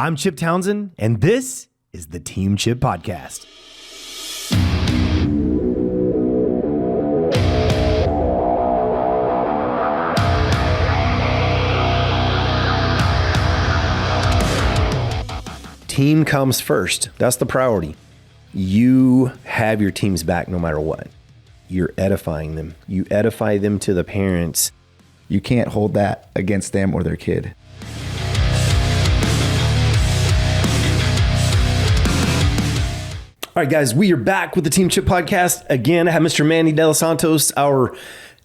I'm Chip Townsend, and this is the Team Chip Podcast. Team comes first. That's the priority. You have your team's back no matter what. You're edifying them. You edify them to the parents. You can't hold that against them or their kid. All right, guys, we are back with the Team Chip Podcast. Again, I have Mr. Manny De Los Santos, our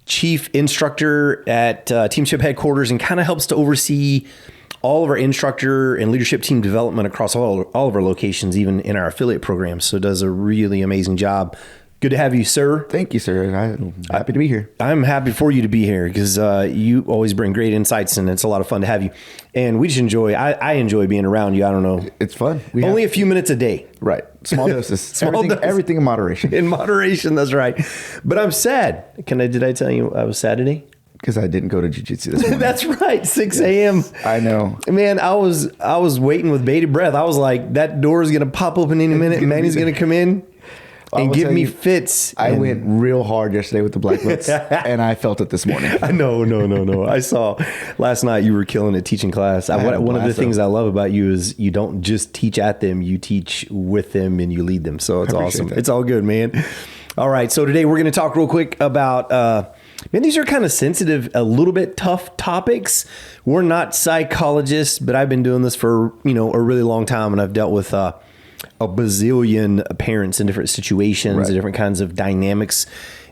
chief instructor at Team Chip headquarters, and kind of helps to oversee all of our instructor and leadership team development across all of our locations, even in our affiliate programs. So does a really amazing job. Good to have you, sir. Thank you, sir. I'm happy to be here. I'm happy for you to be here because you always bring great insights, and it's a lot of fun to have you. And we just enjoy, I enjoy being around you. I don't know. It's fun. Only a few minutes a day. Right. Small doses. Everything in moderation. In moderation, that's right. But I'm sad. Did I tell you I was sad today? Because I didn't go to jiu-jitsu this morning. That's right. 6 a.m. I know. Man, I was waiting with bated breath. I was like, that door is going to pop open any minute and Manny's going to come in and give me fits. I went real hard yesterday with the black belts, and I felt it this morning. No. I saw last night you were killing it teaching class. One of the things I love about you is you don't just teach at them, you teach with them and you lead them. So it's awesome. That. It's all good, man. All right. So today we're going to talk real quick about, man, these are kind of sensitive, a little bit tough topics. We're not psychologists, but I've been doing this for, a really long time, and I've dealt with, a bazillion parents in different situations, right, different kinds of dynamics,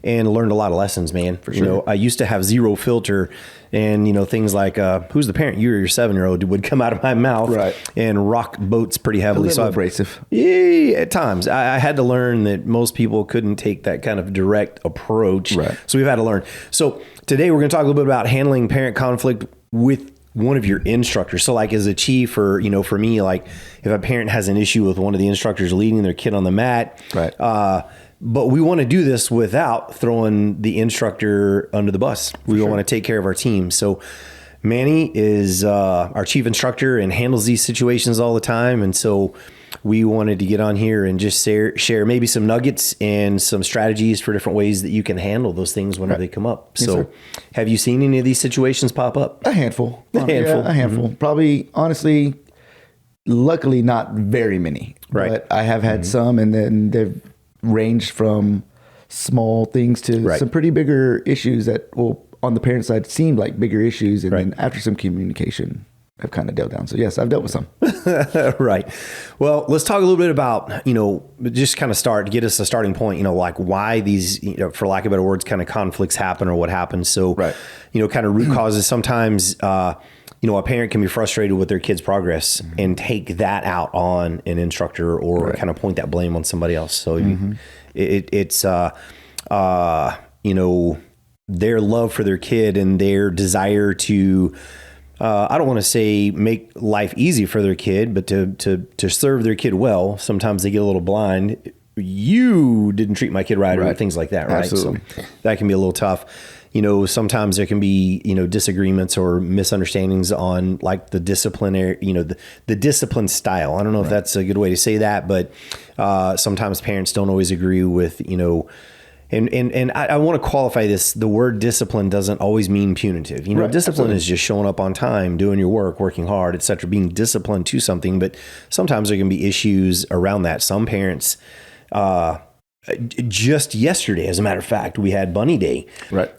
and learned a lot of lessons, man. For sure. I used to have zero filter, and things like who's the parent, you or your 7-year-old, would come out of my mouth, right, and rock boats pretty heavily. So abrasive. Yeah, at times I had to learn that most people couldn't take that kind of direct approach. Right. So we've had to learn. So today we're going to talk a little bit about handling parent conflict with one of your instructors. So like as a chief, or, for me, like if a parent has an issue with one of the instructors leading their kid on the mat, right. But we want to do this without throwing the instructor under the bus. We want to take care of our team. So Manny is our chief instructor and handles these situations all the time. And so we wanted to get on here and just share maybe some nuggets and some strategies for different ways that you can handle those things whenever they come up. Yes, so sir. Have you seen any of these situations pop up? A handful. A handful. Yeah, a handful. Mm-hmm. Probably, honestly, luckily not very many. Right. But I have had some, and then they've ranged from small things to some pretty bigger issues that, well, on the parent side, seemed like bigger issues. And then after some communication, I've kind of dealt down. So yes, I've dealt with some. Right. Well, let's talk a little bit about, just kind of get us a starting point, like why these, for lack of better words, kind of conflicts happen or what happens. So, kind of root causes. Sometimes, a parent can be frustrated with their kid's progress and take that out on an instructor or kind of point that blame on somebody else. So it's, their love for their kid and their desire to, I don't want to say make life easy for their kid, but to serve their kid well. Sometimes they get a little blind. You didn't treat my kid right, or things like that, right? Absolutely. So that can be a little tough. Sometimes there can be, disagreements or misunderstandings on like the disciplinary, the discipline style. I don't know if that's a good way to say that, but sometimes parents don't always agree with, And I want to qualify this. The word discipline doesn't always mean punitive. Discipline is just showing up on time, doing your work, working hard, etc., being disciplined to something. But sometimes there can be issues around that. Some parents, just yesterday, as a matter of fact, we had Bunny Day,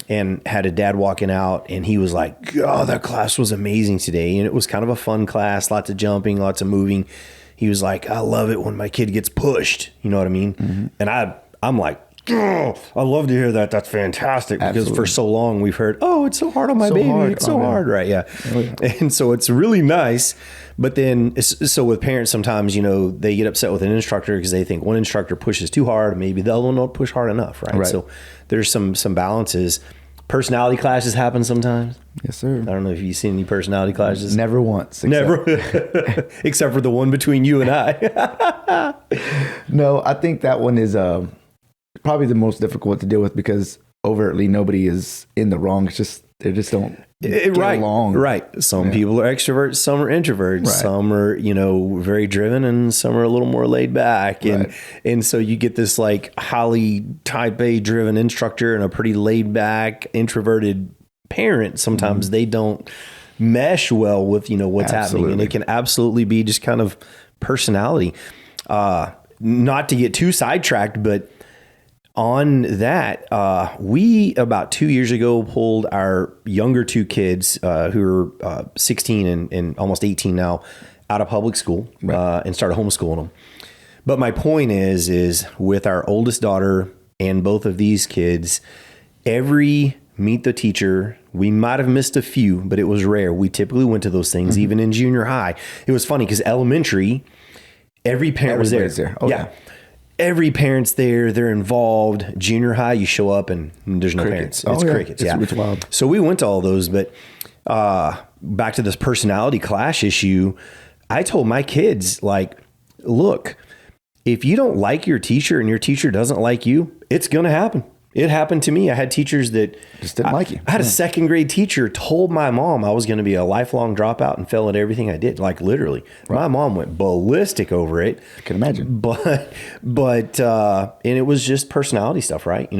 and had a dad walking out, and he was like, "Oh, that class was amazing today," and it was kind of a fun class, lots of jumping, lots of moving. He was like, "I love it when my kid gets pushed." You know what I mean? Mm-hmm. And I'm like, oh, I love to hear that. That's fantastic. Because for so long we've heard, oh, it's so hard on my baby. It's so hard. Right. Yeah. Oh, yeah. And so it's really nice. But then, so with parents, sometimes, they get upset with an instructor because they think one instructor pushes too hard. Maybe the other one don't push hard enough. Right. So there's some balances. Personality clashes happen sometimes. Yes, sir. I don't know if you've seen any personality clashes. Never once. Never. Except for the one between you and I. No, I think that one is probably the most difficult to deal with because overtly nobody is in the wrong. It's just they just don't get along. Right. Some people are extroverts, some are introverts, some are, very driven, and some are a little more laid back. And so you get this like highly type A driven instructor and a pretty laid back introverted parent. Sometimes they don't mesh well with, what's happening. And it can absolutely be just kind of personality. Not to get too sidetracked, but on that, we about 2 years ago pulled our younger two kids who are 16 and almost 18 now out of public school and started homeschooling them. But my point is with our oldest daughter and both of these kids, every meet the teacher, we might have missed a few, but it was rare. We typically went to those things, even in junior high. It was funny because elementary, every parent was there. Oh, yeah. Every parent's there. They're involved. Junior high, you show up and there's no parents. It's crickets. It's wild. So we went to all those, but back to this personality clash issue, I told my kids, like, look, if you don't like your teacher and your teacher doesn't like you, it's going to happen. It happened to me. I had teachers that just didn't like you. I had a second grade teacher told my mom I was going to be a lifelong dropout and fail at everything I did. Like literally, my mom went ballistic over it. I can imagine. But and it was just personality stuff, right?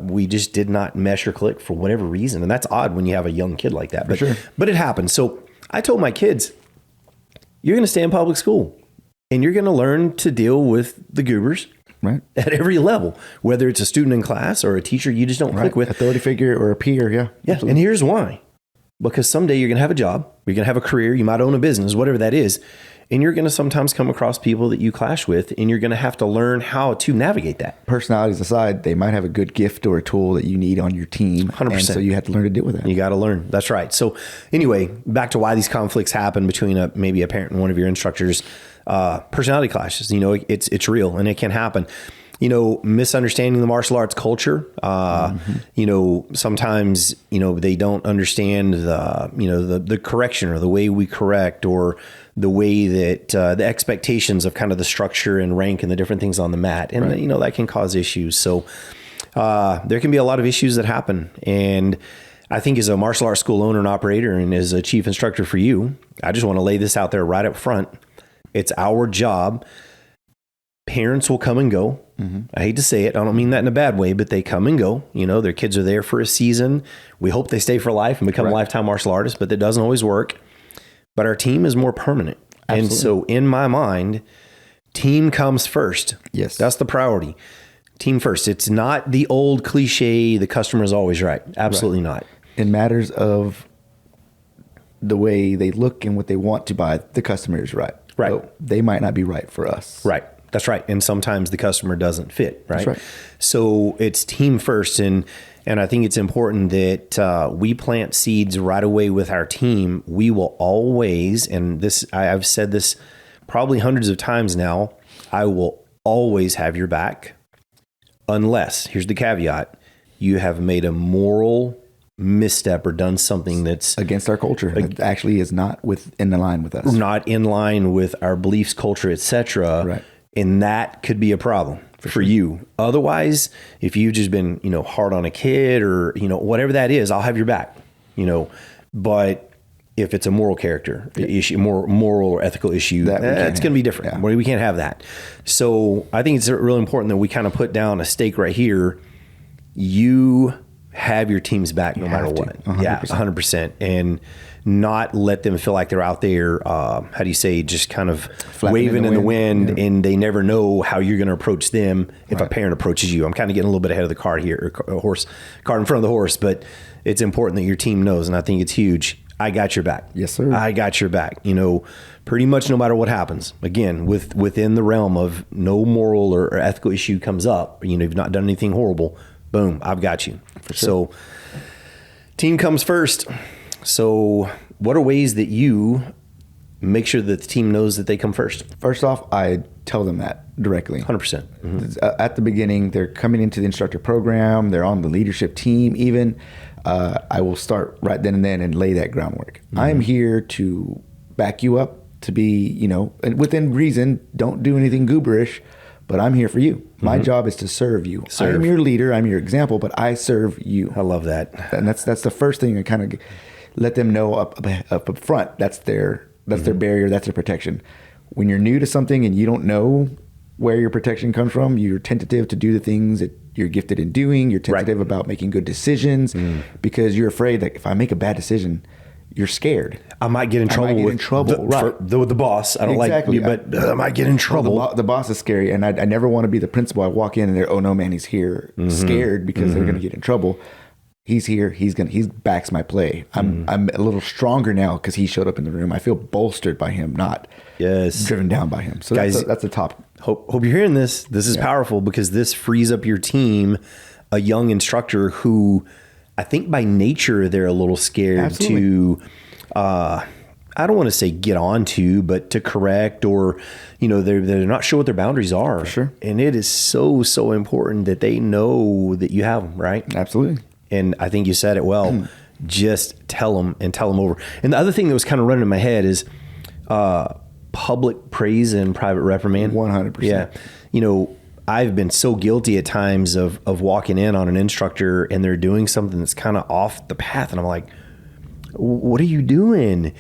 We just did not mesh or click for whatever reason. And that's odd when you have a young kid like that. But it happened. So I told my kids, you're going to stay in public school and you're going to learn to deal with the goobers. Right. At every level, whether it's a student in class or a teacher you just don't click with. Authority figure or a peer, Yeah. Absolutely. And here's why. Because someday you're going to have a job, you're going to have a career, you might own a business, whatever that is. And you're going to sometimes come across people that you clash with, and you're going to have to learn how to navigate that. Personalities aside, they might have a good gift or a tool that you need on your team. 100%. And so you have to learn to deal with that. You got to learn. That's right. So anyway, back to why these conflicts happen between maybe a parent and one of your instructors. Personality clashes, it's real and it can happen. Misunderstanding the martial arts culture. Sometimes, they don't understand the correction or the way we correct or the way that the expectations of kind of the structure and rank and the different things on the mat. And, that can cause issues. So there can be a lot of issues that happen. And I think as a martial arts school owner and operator and as a chief instructor for you, I just want to lay this out there right up front. It's our job. Parents will come and go. I hate to say it. I don't mean that in a bad way, but they come and go. Their kids are there for a season. We hope they stay for life and become lifetime martial artists, but that doesn't always work. But our team is more permanent. Absolutely. And so in my mind, team comes first. Yes. That's the priority. Team first. It's not the old cliche, the customer is always right. Absolutely not. In matters of the way they look and what they want to buy, the customer is right. Right. But they might not be right for us. Right. That's right. And sometimes the customer doesn't fit, right? That's right. So it's team first. And I think it's important that we plant seeds right away with our team. We will always, and this, I've said this probably hundreds of times now, I will always have your back unless, here's the caveat, you have made a moral misstep or done something that's against our culture. It actually is not in line with us. Not in line with our beliefs, culture, etc. Right. And that could be a problem for you. Otherwise, if you've just been, hard on a kid or, whatever that is, I'll have your back, but if it's a moral character issue, moral or ethical issue, it's going to be different. Yeah. We can't have that. So I think it's really important that we kind of put down a stake right here. You have your team's back no matter what. 100%. Yeah, 100%. And not let them feel like they're out there, just kind of waving in the wind and they never know how you're going to approach them if a parent approaches you. I'm kind of getting a little bit ahead of the cart here, cart in front of the horse, but it's important that your team knows, and I think it's huge. I got your back. Yes, sir. I got your back. Pretty much no matter what happens. Again, within the realm of no moral or ethical issue comes up, you've not done anything horrible, boom, I've got you. For sure. So team comes first. So what are ways that you make sure that the team knows that they come first? First off, I tell them that directly. 100%. Mm-hmm. At the beginning, they're coming into the instructor program. They're on the leadership team even. I will start right then and then and lay that groundwork. Mm-hmm. I'm here to back you up, to be, and within reason, don't do anything gooberish, but I'm here for you. My job is to serve you. I am your leader. I'm your example, but I serve you. I love that. And that's the first thing I kind of let them know up front. That's their barrier. That's their protection. When you're new to something and you don't know where your protection comes from, you're tentative to do the things that you're gifted in doing. You're tentative about making good decisions because you're afraid that if I make a bad decision, you're scared. I might get in trouble with the boss. I don't like you, but I might get in trouble. Well, the boss is scary, and I never want to be the principal. I walk in and they're, oh no, man, he's here, scared because they're going to get in trouble. He's here. He backs my play. I'm a little stronger now because he showed up in the room. I feel bolstered by him, not driven down by him. So guys, that's the top. Hope you're hearing this. This is powerful because this frees up your team, a young instructor who I think by nature they're a little scared to, I don't want to say get on to, but to correct or, they're not sure what their boundaries are. For sure. And it is so important that they know that you have them, right? Absolutely. And I think you said it well. Just tell them over. And the other thing that was kind of running in my head is public praise and private reprimand. 100%. Yeah. I've been so guilty at times of walking in on an instructor and they're doing something that's kind of off the path. And I'm like, what are you doing?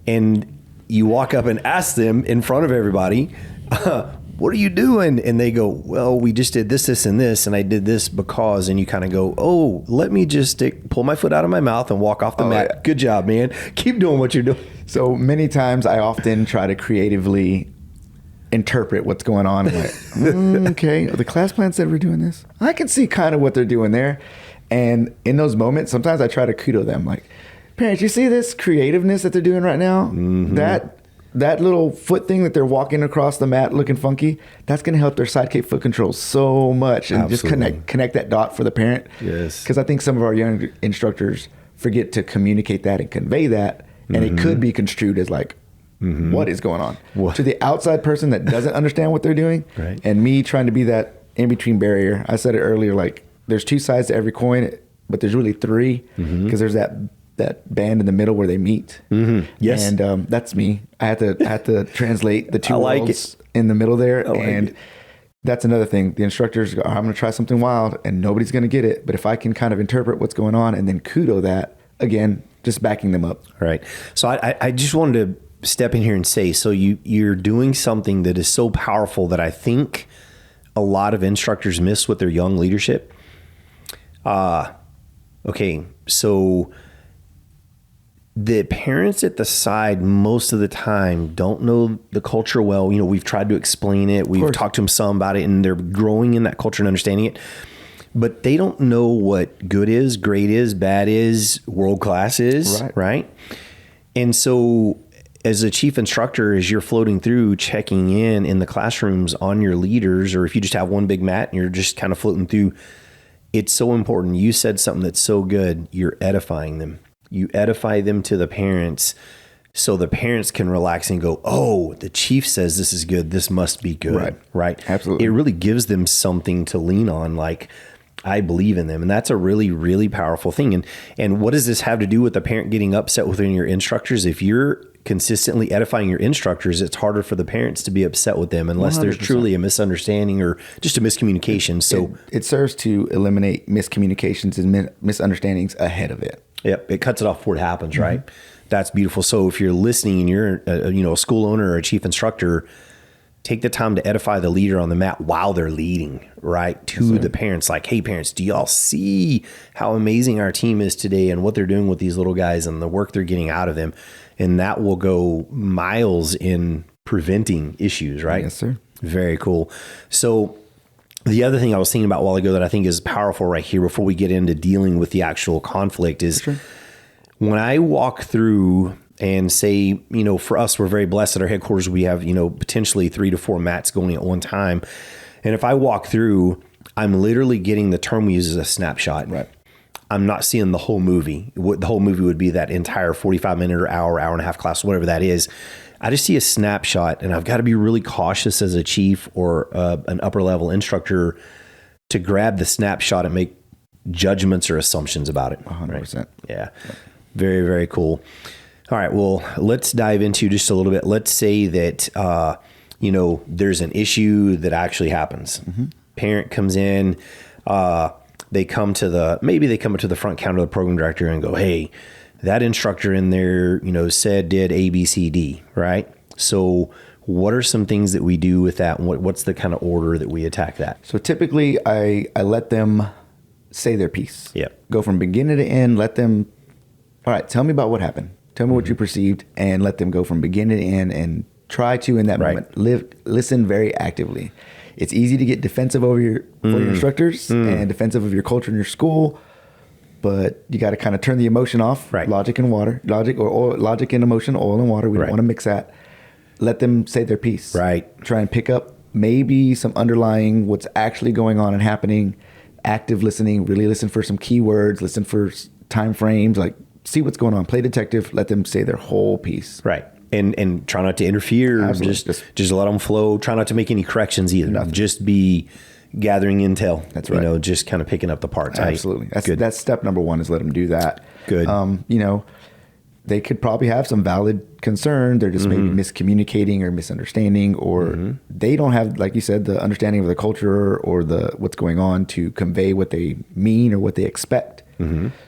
And you walk up and ask them in front of everybody, what are you doing? And they go, well, we just did this, this, and this. And I did this because, and you kind of go, oh, let me just pull my foot out of my mouth and walk off the mat. Yeah. Good job, man. Keep doing what you're doing. So many times I often try to creatively interpret what's going on. I'm like, okay, the class plan said we're doing this. I can see kind of what they're doing there. And in those moments, sometimes I try to kudo them. Like, parents, you see this creativeness that they're doing right now? That little foot thing that they're walking across the mat looking funky, that's going to help their sidekick foot control so much. And just connect that dot for the parent. Yes. Because I think some of our young instructors forget to communicate that and convey that. And it could be construed as like, what is going on? What? To the outside person that doesn't understand what they're doing, right. And me trying to be that in-between barrier. I said it earlier, like there's two sides to every coin, but there's really three because there's that band in the middle where they meet. Yes. And that's me. I had to translate the two worlds in the middle there. And that's another thing. The instructors go, I'm going to try something wild and nobody's going to get it. But if I can kind of interpret what's going on and then kudo that, again, just backing them up. All right. So I just wanted to step in here and say, so you're doing something that is so powerful that I think a lot of instructors miss with their young leadership. Okay. So the parents at the side most of the time don't know the culture well. We've tried to explain it. We've talked to them some about it and they're growing in that culture and understanding it, but they don't know what good is, great is, bad is, world-class is, right? And so as a chief instructor, as you're floating through, checking in the classrooms on your leaders, or if you just have one big mat and you're just kind of floating through, it's so important. You said something that's so good. You're edifying them. You edify them to the parents so the parents can relax and go, oh, the chief says this is good. This must be good. Right. Absolutely. It really gives them something to lean on. Like, I believe in them. And that's a really, really powerful thing. And what does this have to do with the parent getting upset with your instructors? If you're consistently edifying your instructors, it's harder for the parents to be upset with them unless 100%. There's truly a misunderstanding or just a miscommunication. So it serves to eliminate miscommunications and misunderstandings ahead of it. Yep. It cuts it off before it happens, right? That's beautiful. So if you're listening and you're a school owner or a chief instructor, take the time to edify the leader on the mat while they're leading, right? To the parents, like, hey, parents, do y'all see how amazing our team is today and what they're doing with these little guys and the work they're getting out of them? And that will go miles in preventing issues, right? Yes, sir. Very cool. So the other thing I was thinking about a while ago that I think is powerful right here before we get into dealing with the actual conflict is when I walk through and say, for us, we're very blessed at our headquarters. We have, potentially 3 to 4 mats going at one time. And if I walk through, I'm literally getting the term we use as a snapshot. Right. I'm not seeing the whole movie. The whole movie would be that entire 45-minute or hour and a half class, whatever that is. I just see a snapshot, and I've got to be really cautious as a chief or an upper level instructor to grab the snapshot and make judgments or assumptions about it. 100%. Right? Yeah. Very, very cool. All right. Well, let's dive into just a little bit. Let's say that there's an issue that actually happens. Parent comes in, they come to the front counter of the program director and go, hey, that instructor in there, said did A, B, C, D, right? So what are some things that we do with that? And what's the kind of order that we attack that? So typically I let them say their piece. Yeah. Go from beginning to end, let them, all right, tell me about what happened. Tell me what you perceived, and let them go from beginning to end and try to, in that moment, listen very actively. It's easy to get defensive over your instructors and defensive of your culture in your school, but you got to kind of turn the emotion off. Right. Logic and water, logic and emotion, oil and water. We don't want to mix that. Let them say their piece. Right. Try and pick up maybe some underlying what's actually going on and happening. Active listening, really listen for some keywords, listen for time frames, like see what's going on. Play detective, let them say their whole piece. Right. And try not to interfere. Absolutely. Just let them flow. Try not to make any corrections either. Nothing. Just be gathering intel. That's right. Just kind of picking up the parts. Absolutely. Good. That's step number one, is let them do that. Good. They could probably have some valid concern. They're just maybe miscommunicating or misunderstanding, or they don't have, like you said, the understanding of the culture or the what's going on to convey what they mean or what they expect.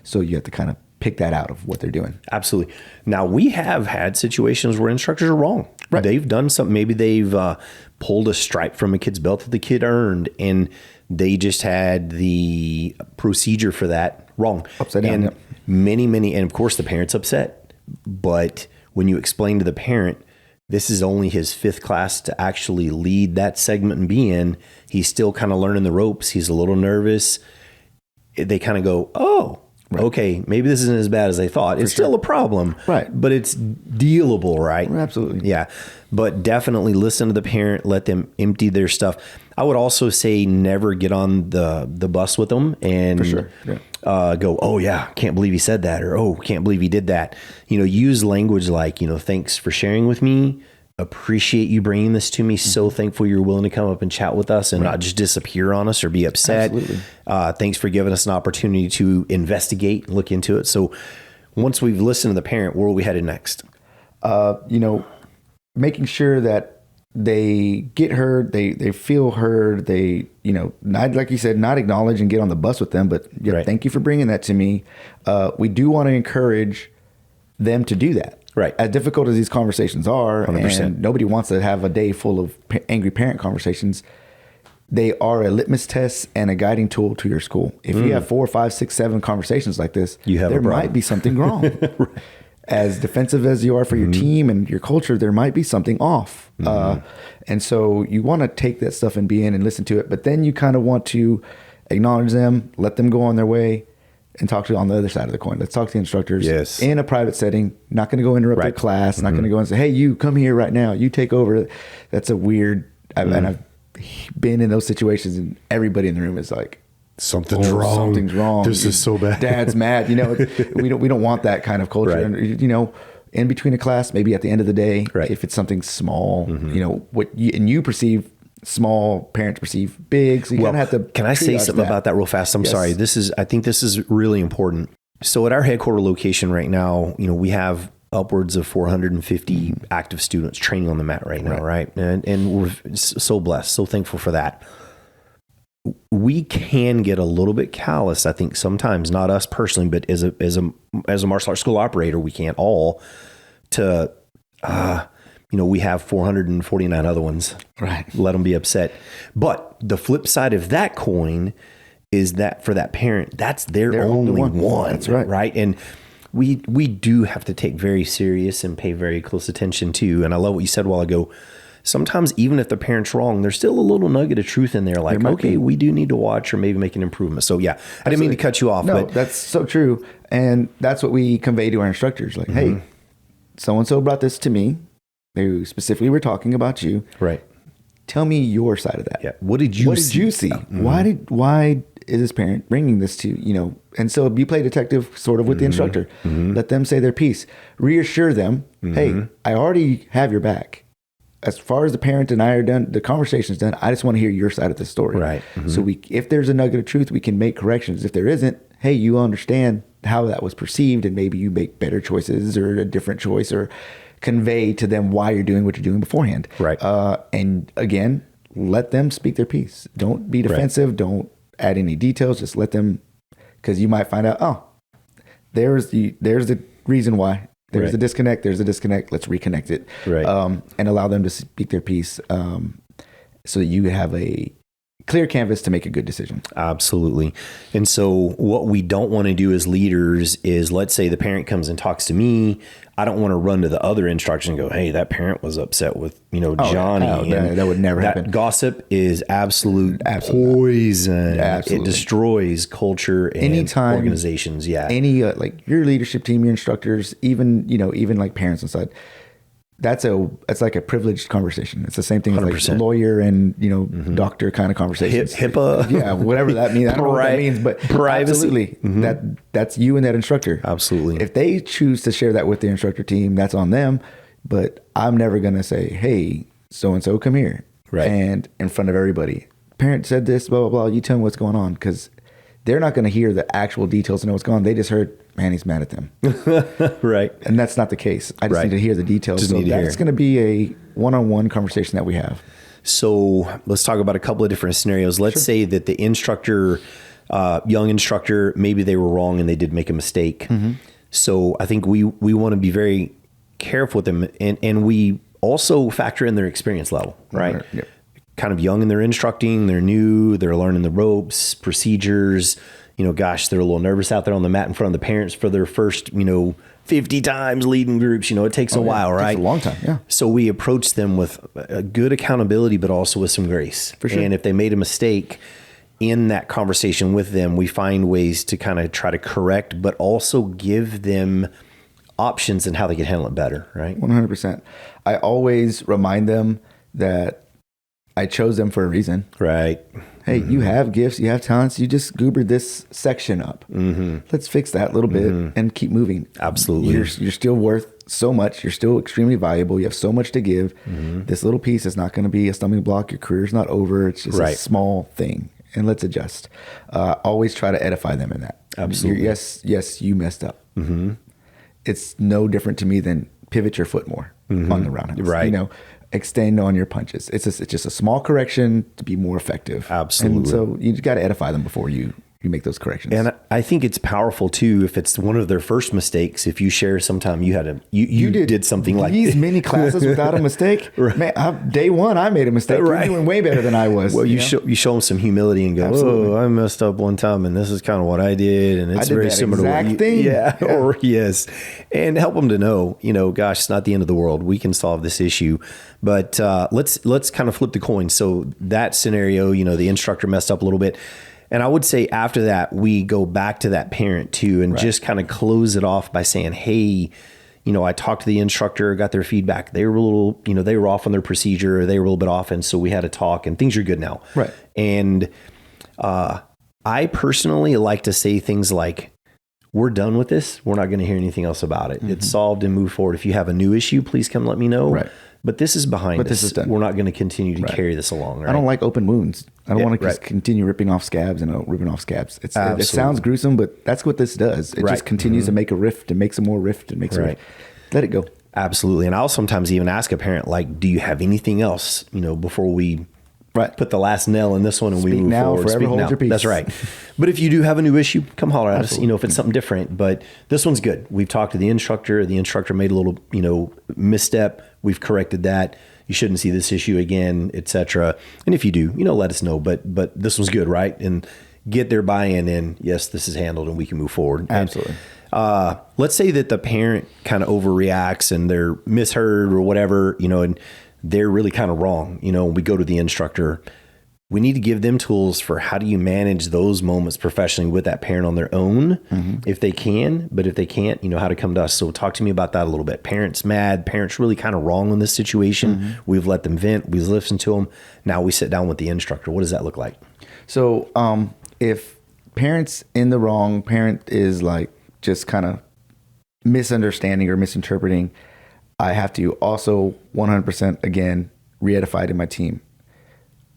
So you have to kind of pick that out of what they're doing. Absolutely. Now, we have had situations where instructors are wrong. Right. They've done something. Maybe they've pulled a stripe from a kid's belt that the kid earned, and they just had the procedure for that wrong. Upside down. And many, and of course the parent's upset. But when you explain to the parent, this is only his 5th class to actually lead that segment and be in, he's still kind of learning the ropes. He's a little nervous. They kind of go, oh, okay, maybe this isn't as bad as they thought. It's still a problem, right? But it's dealable, right? Absolutely. Yeah. But definitely listen to the parent, let them empty their stuff. I would also say never get on the bus with them and go, oh yeah, can't believe he said that, or oh, can't believe he did that. Use language like, thanks for sharing with me. Appreciate you bringing this to me. So thankful you're willing to come up and chat with us and not just disappear on us or be upset. Absolutely. Thanks for giving us an opportunity to investigate, look into it. So once we've listened to the parent, where are we headed next? Making sure that they get heard, they feel heard, they, not, like you said, not acknowledge and get on the bus with them, but thank you for bringing that to me. We do want to encourage them to do that. Right. As difficult as these conversations are, 100%. and nobody wants to have a day full of angry parent conversations, they are a litmus test and a guiding tool to your school. If you have 4, 5, 6, 7 conversations like this, there might be something wrong. Right. As defensive as you are for your team and your culture, there might be something off. And so you want to take that stuff and be in and listen to it, but then you kind of want to acknowledge them, let them go on their way, and talk to on the other side of the coin. Let's talk to the instructors in a private setting. Not going to go interrupt their class. Not going to go and say, hey, you come here right now. You take over. That's a weird, and I've been in those situations, and everybody in the room is like, something's wrong. Something's wrong. This is so bad. Dad's mad. We don't want that kind of culture. Right. And, in between a class, maybe at the end of the day, if it's something small, what you perceive small, parents perceive big. So you kind of have to. Can I say something about that real fast? I'm sorry. I think this is really important. So at our headquarter location right now, we have upwards of 450 active students training on the mat right now, right? And we're so blessed, so thankful for that. We can get a little bit callous, I think, sometimes, not us personally, but as a martial arts school operator, we can't all to we have 449 other ones. Right. Let them be upset. But the flip side of that coin is that for that parent, that's their only one. That's right. Right. And we do have to take very serious and pay very close attention to. And I love what you said a while ago. Sometimes even if the parent's wrong, there's still a little nugget of truth in there. Like, okay, we do need to watch or maybe make an improvement. So yeah, I didn't mean to cut you off. No, but that's so true. And that's what we convey to our instructors. Like, hey, so-and-so brought this to me. They specifically were talking about you. Right. Tell me your side of that. Yeah. What did you see? Why is this parent bringing this to, and so you play detective sort of with the instructor. Let them say their piece. Reassure them, hey, I already have your back. As far as the parent and I are done, the conversation's done. I just want to hear your side of the story. Right. So if there's a nugget of truth, we can make corrections. If there isn't, hey, you understand how that was perceived and maybe you make better choices or a different choice, or convey to them why you're doing what you're doing beforehand. Right. And again, let them speak their piece. Don't be defensive. Right. Don't add any details. Just let them, because you might find out, oh, there's the reason why. There's a disconnect. There's a disconnect. Let's reconnect it. Right. And allow them to speak their piece, so that you have a clear canvas to make a good decision. Absolutely. And so what we don't want to do as leaders is, let's say the parent comes and talks to me. I don't want to run to the other instructors and go, hey, that parent was upset with, Johnny. That would never happen. Gossip is absolute poison. Absolutely. It destroys culture and organizations. Yeah. Any, like your leadership team, your instructors, even like parents inside. That's like a privileged conversation. It's the same thing 100%. As like lawyer and doctor kind of conversations. HIPAA, yeah, whatever that means. I don't know what that means, but privacy. Absolutely, that's you and that instructor. Absolutely. If they choose to share that with the instructor team, that's on them. But I'm never gonna say, "Hey, so and so, come here," and in front of everybody. Parent said this, blah blah blah. You tell me what's going on, because they're not going to hear the actual details and know what's going on. They just heard, man, he's mad at them. Right. And that's not the case. I just need to hear the details. So that's going to be a one-on-one conversation that we have. So let's talk about a couple of different scenarios. Let's say that the instructor, young instructor, maybe they were wrong and they did make a mistake. Mm-hmm. So I think we want to be very careful with them. And we also factor in their experience level, right? Yep. Kind of young and they're instructing, they're new, they're learning the ropes, procedures, they're a little nervous out there on the mat in front of the parents for their first, 50 times leading groups. It takes a while, right? It takes a long time. Yeah. So we approach them with a good accountability, but also with some grace. For sure. And if they made a mistake in that conversation with them, we find ways to kind of try to correct, but also give them options and how they can handle it better, right? 100%. I always remind them that I chose them for a reason. Right. Hey, you have gifts, you have talents, you just goobered this section up. Mm-hmm. Let's fix that a little bit and keep moving. Absolutely. You're still worth so much. You're still extremely valuable. You have so much to give. Mm-hmm. This little piece is not going to be a stumbling block. Your career's not over. It's just a small thing. And let's adjust. Always try to edify them in that. Absolutely. Yes, you messed up. Mm-hmm. It's no different to me than pivot your foot more on the roundhouse. Right. Extend on your punches. It's just a small correction to be more effective. Absolutely. And so you got to edify them before you make those corrections. And I think it's powerful too if it's one of their first mistakes. If you share sometime you did something like these many classes without a mistake. Right. Man, day one I made a mistake. Right. You're doing way better than I was. Well, you show them some humility and go, "Oh, I messed up one time, and this is kind of what I did, and it's very similar to what you thing." Yeah. Or yes, and help them to know, gosh, it's not the end of the world. We can solve this issue. But let's kind of flip the coin. So that scenario, the instructor messed up a little bit. And I would say after that, we go back to that parent too, and just kind of close it off by saying, hey, I talked to the instructor, got their feedback. They were a little, they were off on their procedure. They were a little bit off. And so we had a talk and things are good now. Right. And I personally like to say things like, we're done with this. We're not going to hear anything else about it. Mm-hmm. It's solved and move forward. If you have a new issue, please come let me know. Right. But this is behind us. This is done. We're not going to continue to carry this along. Right? I don't like open wounds. I don't want to just continue ripping off scabs and ripping off scabs. It sounds gruesome, but that's what this does. It just continues to make a rift and makes a more rift and makes a rift. Let it go. Absolutely. And I'll sometimes even ask a parent, like, do you have anything else, before we put the last nail in this one and Speak we move now, forward. Forever hold your peace. That's right. But if you do have a new issue, come holler at us, if it's something different. But this one's good. We've talked to the instructor. The instructor made a little, misstep. We've corrected that. You shouldn't see this issue again, etc. And if you do, let us know. But this one's good, right? And get their buy-in in. Yes, this is handled, and we can move forward. Absolutely. And, let's say that the parent kind of overreacts and they're misheard or whatever, and they're really kind of wrong. We go to the instructor. We need to give them tools for how do you manage those moments professionally with that parent on their own, if they can. But if they can't, how to come to us. So talk to me about that a little bit. Parents mad. Parents really kind of wrong in this situation. We've let them vent. We've listened to them. Now we sit down with the instructor. What does that look like? So if parent's in the wrong, parent is like just kind of misunderstanding or misinterpreting, I have to also 100% again re-edify to my team.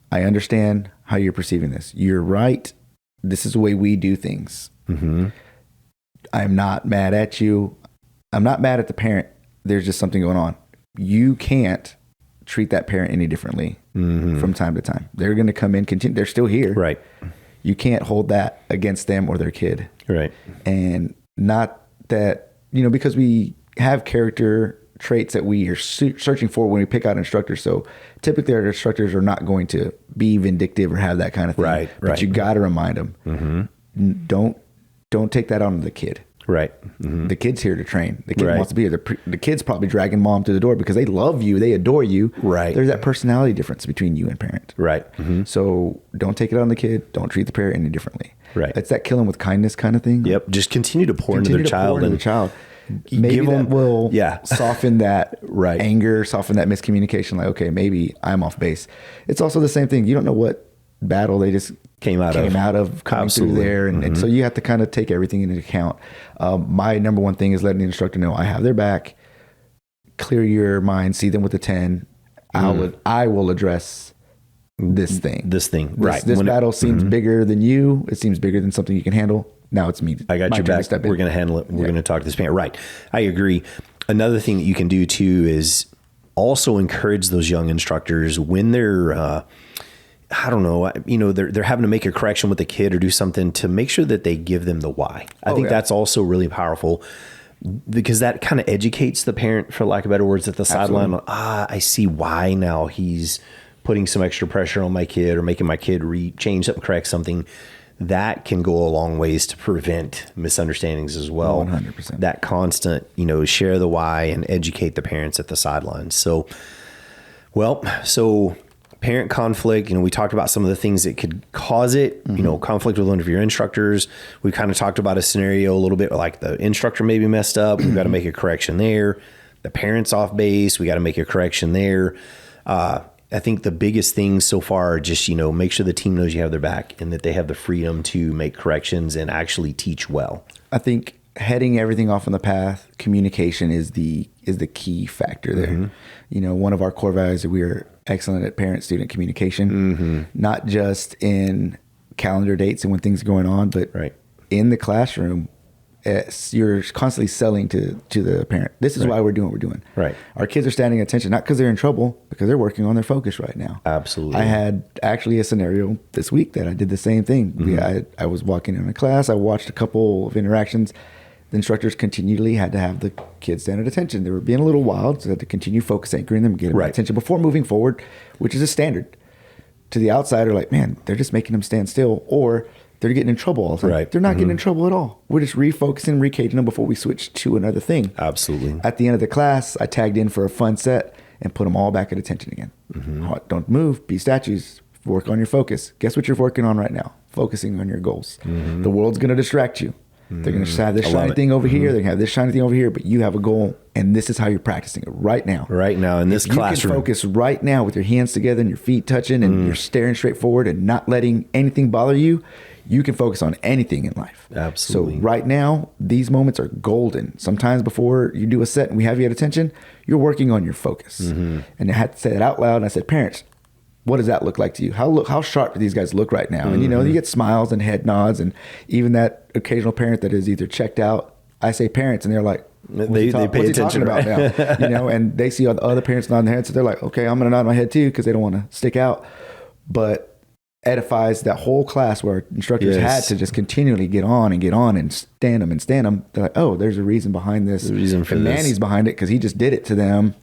I understand how you're perceiving this. You're right. This is the way we do things. I'm not mad at you. I'm not mad at the parent. there's just something going on. You can't treat that parent any differently from time to time. They're going to come in, continue. They're still here. Right. You can't hold that against them or their kid. Right. And not that, because we have character traits that we are searching for when we pick out instructors. So typically our instructors are not going to be vindictive or have that kind of thing. Right. But you got to remind them, don't take that on the kid. Right. The kid's here to train. The kid wants to be here. The kid's probably dragging mom through the door because they love you. They adore you. Right. There's that personality difference between you and parent. Right. So don't take it on the kid. Don't treat the parent any differently. Right. It's that killing with kindness kind of thing. Yep. Just continue to pour into their child. Maybe that will soften that Right. anger, soften that miscommunication. Like, okay, maybe I'm off base. It's also the same thing. You don't know what battle they just came out of coming Absolutely. through there. And so you have to kind of take everything into account. My number one thing is letting the instructor know I have their back. Clear your mind, see them with a 10. I will address this thing. This This battle seems bigger than you. It seems bigger than something you can handle. Now it's me. I got your back. We're going to handle it. We're going to talk to this parent. Right. I agree. Another thing that you can do too is also encourage those young instructors when they're, I don't know, they're having to make a correction with the kid or do something to make sure that they give them the why. I think that's also really powerful because that kind of educates the parent, for lack of better words, at the sideline. I see why now he's putting some extra pressure on my kid or making my kid change something, correct something. That can go a long ways to prevent misunderstandings as well. 100%. That constant, share the why and educate the parents at the sidelines. So parent conflict, we talked about some of the things that could cause it, conflict with one of your instructors. We kind of talked about a scenario a little bit like the instructor maybe messed up. We've got to make a correction there. The parent's off base. We got to make a correction there. I think the biggest things so far are just, make sure the team knows you have their back and that they have the freedom to make corrections and actually teach well. I think heading everything off on the path, communication is the key factor there. One of our core values is we are excellent at parent-student communication, not just in calendar dates and when things are going on, but in the classroom. You're constantly selling to the parent. This is why we're doing what we're doing. Right. Our kids are standing at attention, not because they're in trouble, because they're working on their focus right now. Absolutely. I had actually a scenario this week that I did the same thing. I was walking in a class. I watched a couple of interactions. The instructors continually had to have the kids stand at attention. They were being a little wild, so they had to continue focus anchoring them, get them attention before moving forward, which is a standard. To the outsider, like, man, they're just making them stand still, or they're getting in trouble all the time. Right. They're not getting in trouble at all. We're just refocusing, recaging them before we switch to another thing. Absolutely. At the end of the class, I tagged in for a fun set and put them all back at attention again. Don't move, be statues, work on your focus. Guess what you're working on right now? Focusing on your goals. The world's going to distract you. They're going to have this shiny thing over here. They're going to have this shiny thing over here, but you have a goal, and this is how you're practicing it right now. Right now in this classroom. You can focus right now with your hands together and your feet touching and you're staring straight forward and not letting anything bother you. You can focus on anything in life. Absolutely. So right now, these moments are golden. Sometimes before you do a set and we have you at attention, you're working on your focus. And I had to say it out loud. And I said, parents, what does that look like to you? How sharp do these guys look right now? And you get smiles and head nods, and even that occasional parent that is either checked out. I say parents, and they're like, they pay attention about now? And they see all the other parents nodding their heads, so they're like, okay, I'm gonna nod my head too because they don't want to stick out. But edifies that whole class where instructors had to just continually get on and stand them. They're like, oh, there's a reason behind this. There's a reason for and this. Manny's behind it because he just did it to them.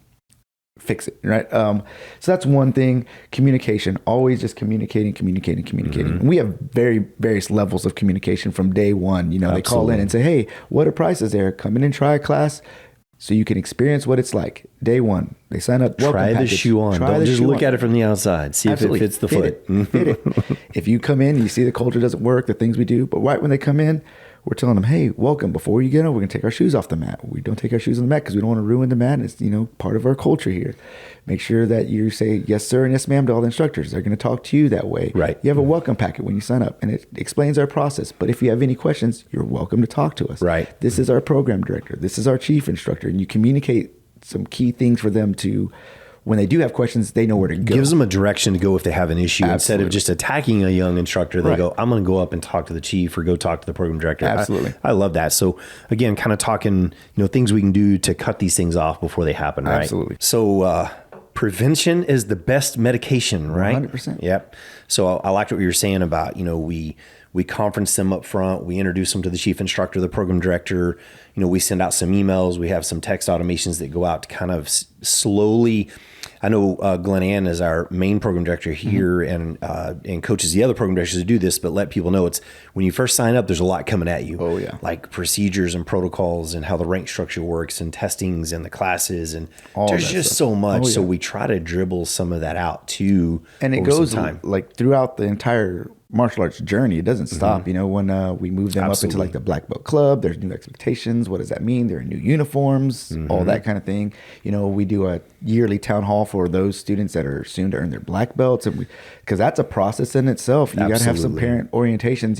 Fix it, right? So that's one thing. Communication, always just communicating. And we have various levels of communication from day one. They call in and say, hey, what are prices there? Come in and try a class so you can experience what it's like. Day one, they sign up. Try the shoe on. Don't just look at it from the outside. See if it fits the foot. Fit it. If you come in, you see the culture doesn't work, the things we do, but right when they come in, we're telling them, hey, welcome. Before you get on, we're going to take our shoes off the mat. We don't take our shoes on the mat because we don't want to ruin the mat. It's, part of our culture here. Make sure that you say yes, sir, and yes, ma'am to all the instructors. They're going to talk to you that way. Right. You have a welcome packet when you sign up, and it explains our process. But if you have any questions, you're welcome to talk to us. Right. This is our program director. This is our chief instructor. And you communicate some key things for them to when they do have questions, they know where to go. Gives them a direction to go if they have an issue. Absolutely. Instead of just attacking a young instructor, they Right. go, I'm going to go up and talk to the chief or go talk to the program director. Absolutely. I love that. So again, kind of talking, things we can do to cut these things off before they happen, right? Absolutely. So prevention is the best medication, right? 100%. Yep. So I liked what you were saying about, we conference them up front. We introduce them to the chief instructor, the program director. We send out some emails. We have some text automations that go out to kind of slowly. I know Glenn Ann is our main program director here and coaches the other program directors to do this, but let people know it's when you first sign up, there's a lot coming at you. Oh, yeah. Like procedures and protocols and how the rank structure works and testings and the classes. And All there's that just stuff. so much. Oh, yeah. So we try to dribble some of that out too. And it over some goes time. like throughout the entire martial arts journey. It doesn't stop. When we move them up into like the black belt club, there's new expectations. What does that mean? There are new uniforms, all that kind of thing. We do a yearly town hall for those students that are soon to earn their black belts, and because that's a process in itself. You got to have some parent orientations.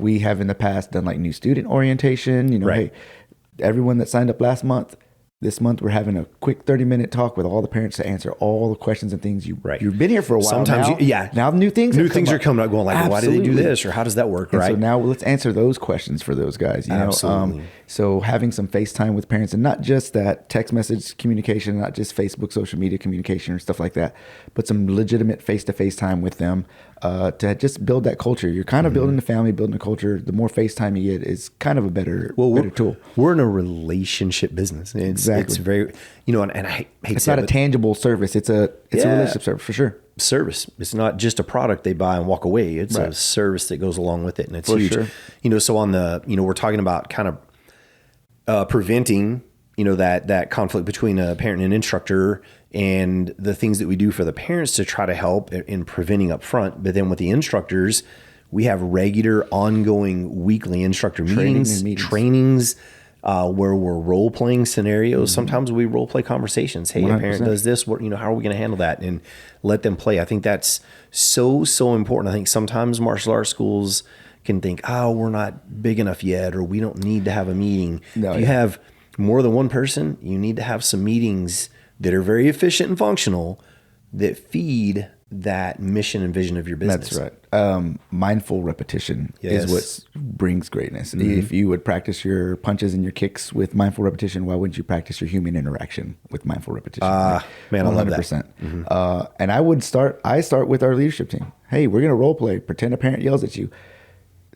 We have in the past done like new student orientation. Right. Hey, everyone that signed up last month. This month, we're having a quick 30-minute talk with all the parents to answer all the questions and things. You've been here for a while. Sometimes, now. Now new things are coming up going like, Absolutely. why did they do this? Or how does that work? And right. So now let's answer those questions for those guys. Absolutely. So having some FaceTime with parents and not just that text message communication, not just Facebook, social media communication or stuff like that, but some legitimate face-to-face time with them to just build that culture. You're kind of building a family, building a culture. The more FaceTime you get is kind of a better tool. We're in a relationship business. It's very, and I hate it's not a tangible service. It's a relationship service for sure. Service. It's not just a product they buy and walk away. It's a service that goes along with it, and it's huge. Sure. So on the, we're talking about kind of preventing, that conflict between a parent and an instructor, and the things that we do for the parents to try to help in preventing up front. But then with the instructors, we have regular, ongoing, weekly instructor meetings, trainings. Where we're role playing scenarios. Sometimes we role play conversations. Hey, 100%. A parent does this. What, how are we going to handle that? And let them play. I think that's so important. I think sometimes martial arts schools can think, we're not big enough yet, or we don't need to have a meeting. If you have more than one person, you need to have some meetings that are very efficient and functional that feed that mission and vision of your business. That's right. Mindful repetition is what brings greatness. If you would practice your punches and your kicks with mindful repetition, why wouldn't you practice your human interaction with mindful repetition? Man, I love that. And I start with our leadership team. Hey, we're going to role play. Pretend a parent yells at you.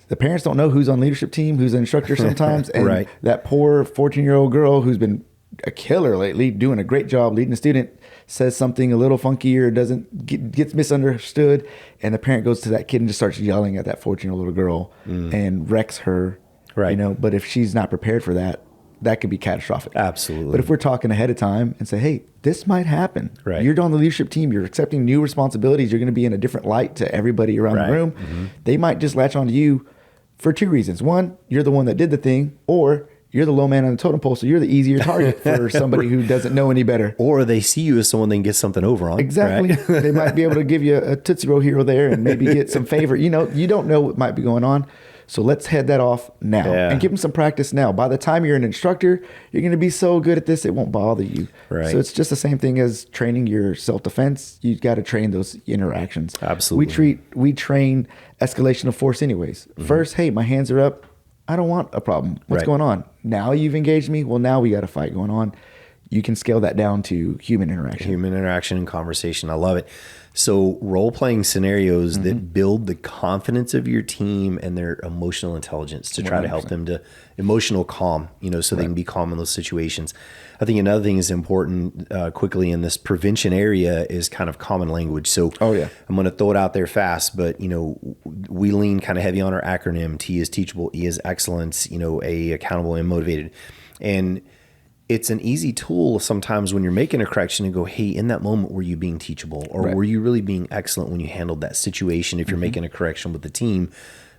The parents don't know who's on leadership team, who's an instructor sometimes. And that poor 14-year-old girl who's been a killer lately, doing a great job leading a student, says something a little funky or gets misunderstood, and the parent goes to that kid and just starts yelling at that 14-year-old little girl and wrecks her. Right. But if she's not prepared for that, that could be catastrophic. Absolutely. But if we're talking ahead of time and say, hey, this might happen. Right. You're on the leadership team. You're accepting new responsibilities. You're going to be in a different light to everybody around the room. They might just latch on to you for two reasons. One, you're the one that did the thing, or you're the low man on the totem pole, so you're the easier target for somebody who doesn't know any better. Or they see you as someone they can get something over on. Exactly. Right? They might be able to give you a Tootsie Roll hero there and maybe get some favor. You don't know what might be going on. So let's head that off now and give them some practice now. By the time you're an instructor, you're going to be so good at this, it won't bother you. Right. So it's just the same thing as training your self-defense. You got to train those interactions. Absolutely. We train escalation of force anyways. First, hey, my hands are up. I don't want a problem. What's going on? Now you've engaged me. Well, now we got a fight going on. You can scale that down to human interaction. Human interaction and conversation. I love it. So role-playing scenarios that build the confidence of your team and their emotional intelligence to try 100%. To help them to emotional calm, so they can be calm in those situations. I think another thing is important quickly in this prevention area is kind of common language. So I'm going to throw it out there fast, but, we lean kind of heavy on our acronym. T is teachable, E is excellence, A, accountable, and motivated. And it's an easy tool sometimes when you're making a correction and go, hey, in that moment, were you being teachable? Or were you really being excellent when you handled that situation if you're making a correction with the team?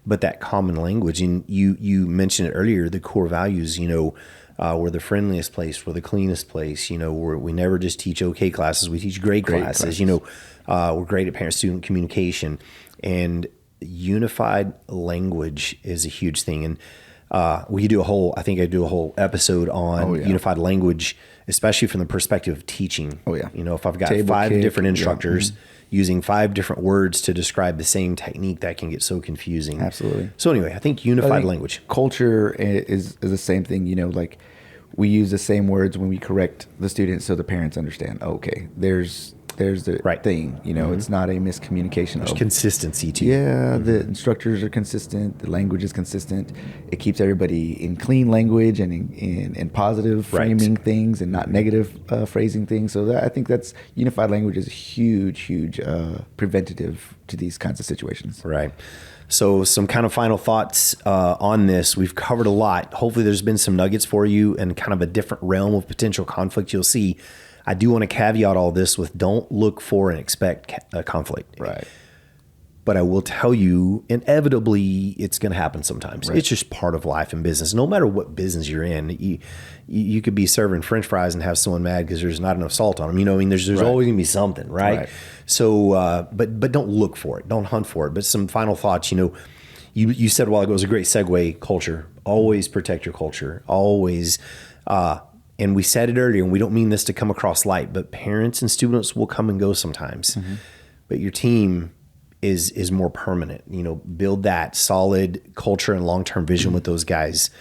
But that common language, and you mentioned it earlier, the core values, we're the friendliest place, we're the cleanest place, we never just teach okay classes, we teach great classes. We're great at parent-student communication. And unified language is a huge thing. And we do I think I do a whole episode on unified language, especially from the perspective of teaching. Oh yeah. If I've got 5 different instructors using 5 different words to describe the same technique, that can get so confusing. Absolutely. So anyway, I think unified language. Culture is the same thing, like we use the same words when we correct the students so the parents understand, okay, there's the thing, it's not a miscommunication. There's consistency too. Yeah, the instructors are consistent. The language is consistent. It keeps everybody in clean language and in positive framing things and not negative phrasing things. So I think that's unified language is huge preventative to these kinds of situations. Right. So some kind of final thoughts on this. We've covered a lot. Hopefully there's been some nuggets for you and kind of a different realm of potential conflict you'll see. I do want to caveat all this with don't look for and expect a conflict. Right. But I will tell you, inevitably, it's going to happen sometimes. Right. It's just part of life and business. No matter what business you're in, you could be serving French fries and have someone mad because there's not enough salt on them. There's always going to be something, right? So, but don't look for it. Don't hunt for it. But some final thoughts, you said a while ago, it was a great segue, culture. Always protect your culture. Always, and we said it earlier, and we don't mean this to come across light, but parents and students will come and go sometimes. Mm-hmm. But your team is more permanent. Build that solid culture and long-term vision with those guys.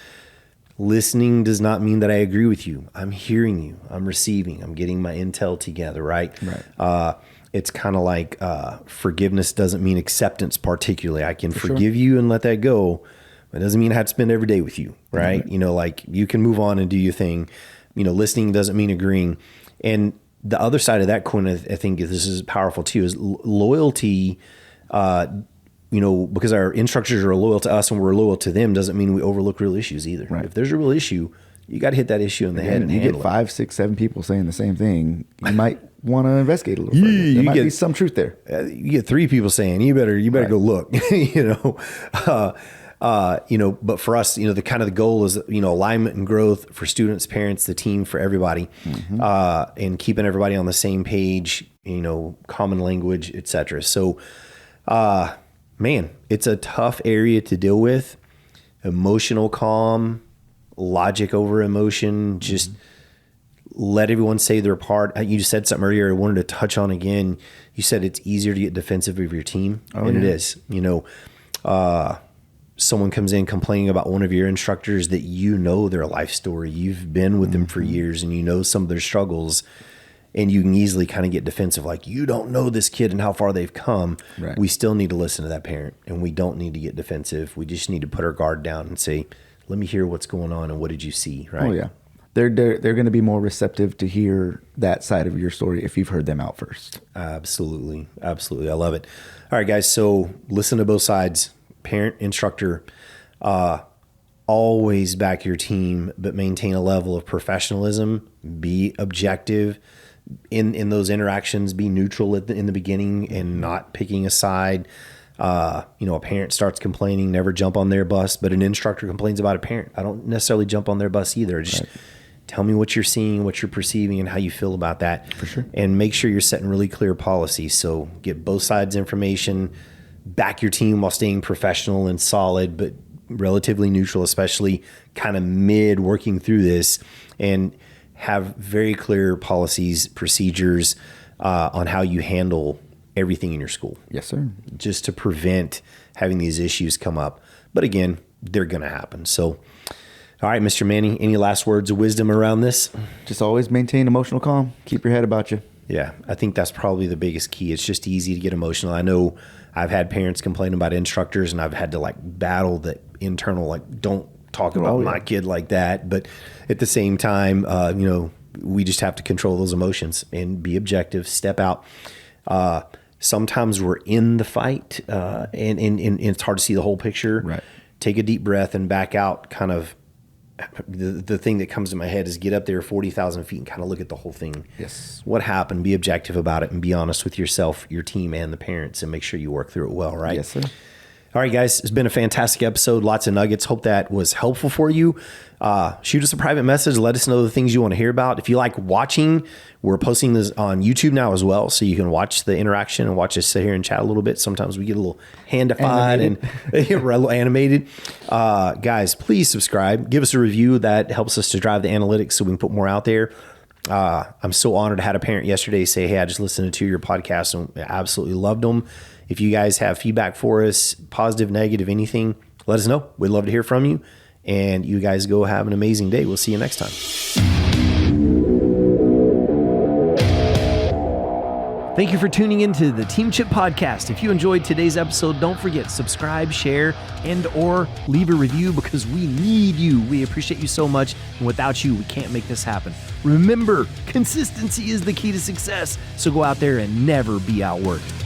Listening does not mean that I agree with you. I'm hearing you. I'm receiving. I'm getting my intel together, right? It's kind of like forgiveness doesn't mean acceptance particularly. I can forgive you and let that go. But it doesn't mean I have to spend every day with you, right? Mm-hmm. Like you can move on and do your thing. Listening doesn't mean agreeing. And the other side of that coin, I think this is powerful too, is loyalty. Because our instructors are loyal to us and we're loyal to them doesn't mean we overlook real issues either. Right. If there's a real issue, you got to hit that issue in the head. And you get 5, 6, 7 people saying the same thing. You might want to investigate a little further. There might be some truth there. You get 3 people saying you better go look. But for us, the kind of the goal is, alignment and growth for students, parents, the team, for everybody, and keeping everybody on the same page, common language, et cetera. So, man, it's a tough area to deal with. Emotional calm, logic over emotion, just let everyone say their part. You just said something earlier I wanted to touch on again. You said it's easier to get defensive of your team, and it is. Someone comes in complaining about one of your instructors that their life story. You've been with them for years and some of their struggles, and you can easily kind of get defensive, like, you don't know this kid and how far they've come. Right. We still need to listen to that parent, and we don't need to get defensive. We just need to put our guard down and say, let me hear what's going on and what did you see, right? Oh, yeah. They're going to be more receptive to hear that side of your story if you've heard them out first. Absolutely. Absolutely. I love it. All right, guys. So listen to both sides. Parent, instructor, always back your team, but maintain a level of professionalism. Be objective in those interactions. Be neutral in the beginning and not picking a side. A parent starts complaining, never jump on their bus, but an instructor complains about a parent. I don't necessarily jump on their bus either. Just tell me what you're seeing, what you're perceiving, and how you feel about that. For sure. And make sure you're setting really clear policies. So get both sides information. Back your team while staying professional and solid, but relatively neutral, especially kind of mid working through this, and have very clear policies, procedures on how you handle everything in your school. Yes, sir. Just to prevent having these issues come up. But again, they're going to happen. So, all right, Mr. Manny, any last words of wisdom around this? Just always maintain emotional calm. Keep your head about you. Yeah, I think that's probably the biggest key. It's just easy to get emotional. I know I've had parents complain about instructors, and I've had to battle that internal, don't talk about my kid like that. But at the same time, we just have to control those emotions and be objective, step out. Sometimes we're in the fight, and it's hard to see the whole picture. Right. Take a deep breath and back out. Kind of the thing that comes to my head is get up there 40,000 feet and kind of look at the whole thing. Yes. What happened? Be objective about it and be honest with yourself, your team, and the parents, and make sure you work through it well, right? Yes, sir. All right, guys, it's been a fantastic episode. Lots of nuggets. Hope that was helpful for you. Shoot us a private message. Let us know the things you want to hear about. If you like watching, we're posting this on YouTube now as well. So you can watch the interaction and watch us sit here and chat a little bit. Sometimes we get a little handified and a little animated. Guys, please subscribe. Give us a review. That helps us to drive the analytics so we can put more out there. I'm so honored. I had a parent yesterday say, hey, I just listened to your podcast and absolutely loved them. If you guys have feedback for us, positive, negative, anything, let us know. We'd love to hear from you. And you guys go have an amazing day. We'll see you next time. Thank you for tuning into the Team Chip Podcast. If you enjoyed today's episode, don't forget, subscribe, share, and or leave a review because we need you. We appreciate you so much. And without you, we can't make this happen. Remember, consistency is the key to success. So go out there and never be outworked.